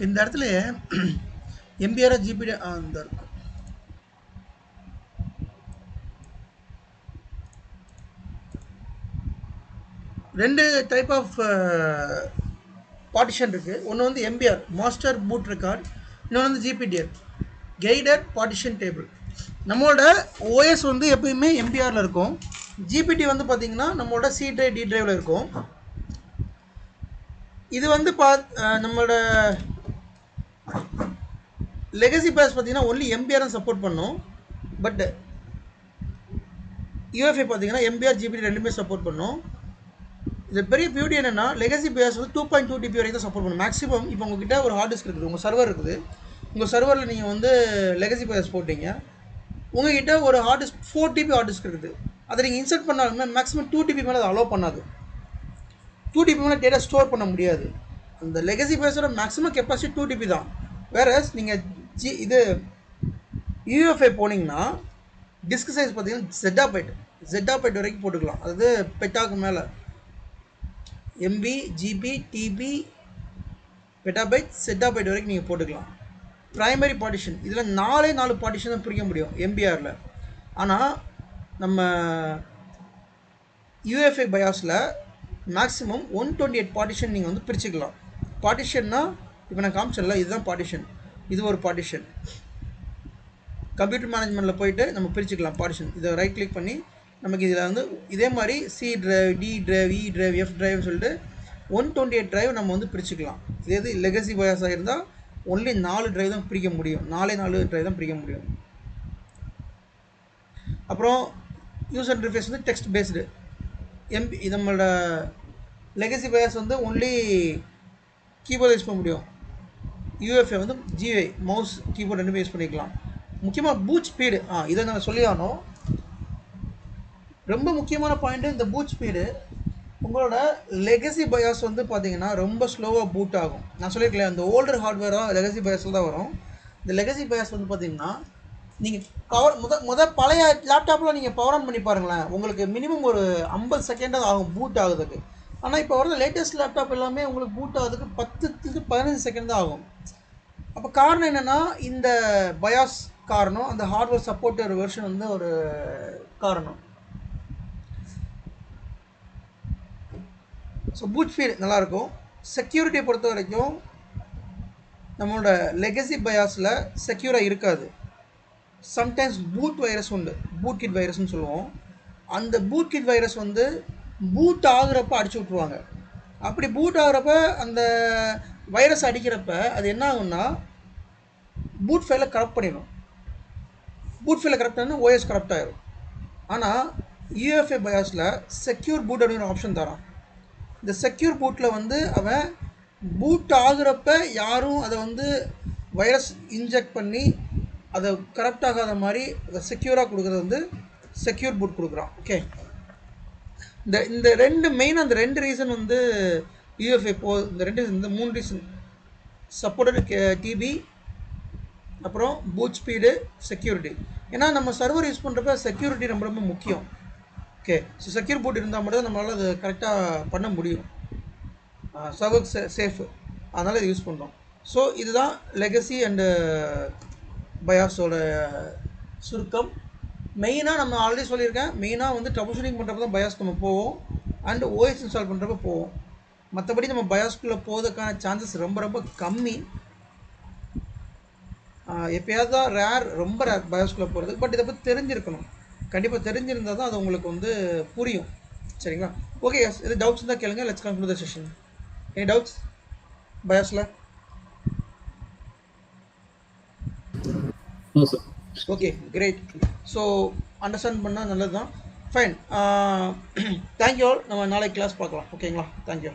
இந்த இடத்துல MPRஆ GPD அந்த இருக்கும். ரெண்டு டைப் ஆஃப் பார்ட்டிஷன் இருக்குது. ஒன்று வந்து MBR மாஸ்டர் பூட் ரெக்கார்ட், இன்னொன்று வந்து GPDR கைடட் பார்ட்டிஷன் டேபிள். நம்மளோட OS வந்து எப்பயுமே MPRல இருக்கும். GPD வந்து பார்த்திங்கன்னா நம்மளோட C டிரைவ் D டிரைவில் இருக்கும். இது வந்து நம்மளோட லெகசி பயாஸ் பார்த்தீங்கன்னா ஒன்லி எம்பிஆர் தான் சப்போர்ட் பண்ணும். பட் யூஎஃப்ஏ பார்த்தீங்கன்னா எம்பிஆர் ஜிபிடி ரெண்டுமே சப்போர்ட் பண்ணும். இது பெரிய பியூட்டி என்னென்னா லெகசி பயாஸ் வந்து 2.2 டிபி வரைக்கும் தான் சப்போர்ட் பண்ணும் மேக்ஸிமம். இப்போ உங்ககிட்ட ஒரு ஹார்ட் டிஸ்க் இருக்குது, உங்கள் சர்வர் இருக்குது, உங்கள் சர்வரில் நீங்கள் வந்து லெகசி பயாஸ் போட்டிங்க, உங்ககிட்ட ஒரு hard disk 4 DP hard disk இருக்குது, அதை நீங்கள் இன்சர்ட் பண்ணாலுமே மேக்ஸிமம் 2 டிபி மேலே அதை அலோவ் பண்ணாது. 2 டிபி மேலே டேட்டா ஸ்டோர் பண்ண முடியாது. அந்த லெகசி பயாஸோட மேக்ஸிமம் கெப்பாசிட்டி 2 டிபி தான். வேற நீங்கள் இது யூஎஃப்ஐ போனீங்கன்னா டிஸ்க் சைஸ் பார்த்தீங்கன்னா ஜெட்டாபைட் வரைக்கும் போட்டுக்கலாம். அதாவது பெட்டாக்கு மேலே எம்பி, ஜிபி, டிபி, பெட்டாபைட், செட்டாபைட் வரைக்கும் நீங்கள் போட்டுக்கலாம். ப்ரைமரி பார்ட்டிஷன் இதில் 4 பார்ட்டிஷன் தான் பிரிக்க முடியும் எம்பிஆரில். ஆனால் நம்ம யூஎஃப்ஐ பயாஸில் மேக்ஸிமம் 128 பார்ட்டிஷன் நீங்கள் வந்து பிரிச்சுக்கலாம். பார்ட்டிஷன்னா இப்போ நான் காமிச்சல, இதுதான் பார்ட்டிஷன், இது ஒரு பார்ட்டிஷன். கம்ப்யூட்டர் மேனேஜ்மெண்ட்டில் போயிட்டு நம்ம பிரிச்சுக்கலாம் பார்ட்டிஷன். இதை ரைட் கிளிக் பண்ணி நமக்கு இதில் வந்து இதே மாதிரி சி டிரைவ், டி டிரைவ், இ டிரைவ், எஃப் டிரைவ்னு சொல்லிட்டு 128 டிரைவ் நம்ம வந்து பிரிச்சுக்கலாம். இதே லெகசி பயாஸாக இருந்தால் ஒன்லி 4 டிரைவ் தான் பிரிக்க முடியும், 4 டிரைவ் தான் பிரிக்க முடியும். அப்புறம் யூசர் இன்டர்ஃபேஸ் வந்து டெக்ஸ்ட் பேஸ்டு. நம்மளோட லெகசி பயாஸ் வந்து ஒன்லி கீபோர்டு யூஸ் பண்ண முடியும். யூஎஃப்ஏ வந்து ஜிஐ மவுஸ் கீபோர்டு ரெண்டுமே யூஸ் பண்ணிக்கலாம். முக்கியமாக பூட் ஸ்பீடு, இதை நான் சொல்லி ஆனோம். ரொம்ப முக்கியமான பாயிண்ட்டு இந்த பூட் ஸ்பீடு. உங்களோட லெகசி பயாஸ் வந்து பார்த்தீங்கன்னா ரொம்ப ஸ்லோவாக பூட் ஆகும். நான் சொல்லியிருக்கேன், அந்த ஓல்டர் ஹார்ட்வேராக லெகசி பயாஸில் தான் வரும். இந்த லெகசி பயாஸ் வந்து பார்த்தீங்கன்னா நீங்கள் பழைய லேப்டாப்பில் நீங்கள் பவர் ஆன் பண்ணி பாருங்களேன், உங்களுக்கு மினிமம் ஒரு 50 செகண்டாக ஆகும் பூட் ஆகுதுக்கு. ஆனால் இப்போ வர லேட்டஸ்ட் லேப்டாப் எல்லாமே உங்களுக்கு பூட் ஆகுதுக்கு 10-15 செகண்ட் தான் ஆகும். அப்போ காரணம் என்னென்னா இந்த பயாஸ் காரணம், அந்த ஹார்ட்வேர் சப்போர்ட்டர் வெர்ஷன் வந்து ஒரு காரணம். ஸோ பூட் ஸ்பீட் நல்லாயிருக்கும். செக்யூரிட்டியை பொறுத்த வரைக்கும் நம்மளோட லெகசி பயாஸில் செக்யூராக இருக்காது. சம்டைம்ஸ் பூட் வைரஸ் உண்டு, பூட் கிட் வைரஸ்ன்னு சொல்லுவோம். அந்த பூட் கிட் வைரஸ் வந்து பூட் ஆகுறப்ப அடிச்சு விட்ருவாங்க. அப்படி பூட் ஆகுறப்ப அந்த வைரஸ் அடிக்கிறப்ப அது என்ன ஆகும்னா பூட் ஃபைலை கரப்ட் பண்ணிடும். பூட் ஃபைலை கரப்ட் பண்ணால் ஓஎஸ் கரப்ட் ஆகிடும். ஆனால் யூஎஃப்ஏ பயாஸில் செக்யூர் பூட் அப்படிங்கிற ஆப்ஷன் தரான். இந்த செக்யூர் பூட்டில் வந்து அவன் பூட் ஆகுறப்ப யாரும் அதை வந்து வைரஸ் இன்ஜெக்ட் பண்ணி அதை கரப்ட் ஆகாத மாதிரி அதை செக்யூராக கொடுக்குறது வந்து செக்யூர் பூட் கொடுக்குறான். ஓகே, இந்த மெயினாக அந்த 2 ரீசன் வந்து யூஎஃப்ஏ இந்த 3 ரீசன் சப்போர்ட்டட் டிபி, அப்புறம் பூட் ஸ்பீடு, செக்யூரிட்டி. ஏன்னா நம்ம சர்வர் யூஸ் பண்ணுறப்ப செக்யூரிட்டி ரொம்ப ரொம்ப முக்கியம். ஓகே, ஸோ செக்யூர் பூட் இருந்தால் மட்டும் தான் நம்மளால் அது கரெக்டாக பண்ண முடியும், சர்வர் சேஃபு, அதனால் இது யூஸ் பண்ணுறோம். ஸோ இதுதான் லெகசி அண்டு பயாஸோட சுருக்கம். மெயினாக நம்ம ஆல்ரெடி சொல்லியிருக்கேன், மெயினாக வந்து ட்ரபுள் ஷூட்டிங் பண்ணுறப்ப தான் பயாஸ் நம்ம போவோம், அண்டு ஓஎஸ் இன்ஸ்டால் பண்ணுறப்ப போவோம். மற்றபடி நம்ம பயாஸ்குள்ளே போவதற்கான சான்சஸ் ரொம்ப ரொம்ப கம்மி. எப்போயாவது தான் ரொம்ப ரேர் பயாஸ்குள்ளே போகிறது. பட் இதை பற்றி தெரிஞ்சிருக்கணும், கண்டிப்பாக தெரிஞ்சிருந்தால் தான் அது உங்களுக்கு வந்து புரியும். சரிங்களா? ஓகே, இது டவுட்ஸ் இருந்தால் கேளுங்க. Let's conclude the session. Any doubts பயாஸில்? Okay, great. ஸோ அண்டர்ஸ்டாண்ட் பண்ணால் நல்லது தான். Fine, thank you all. நம்ம நாளைக்கு கிளாஸ் பார்க்கலாம். ஓகேங்களா? தேங்க்யூ.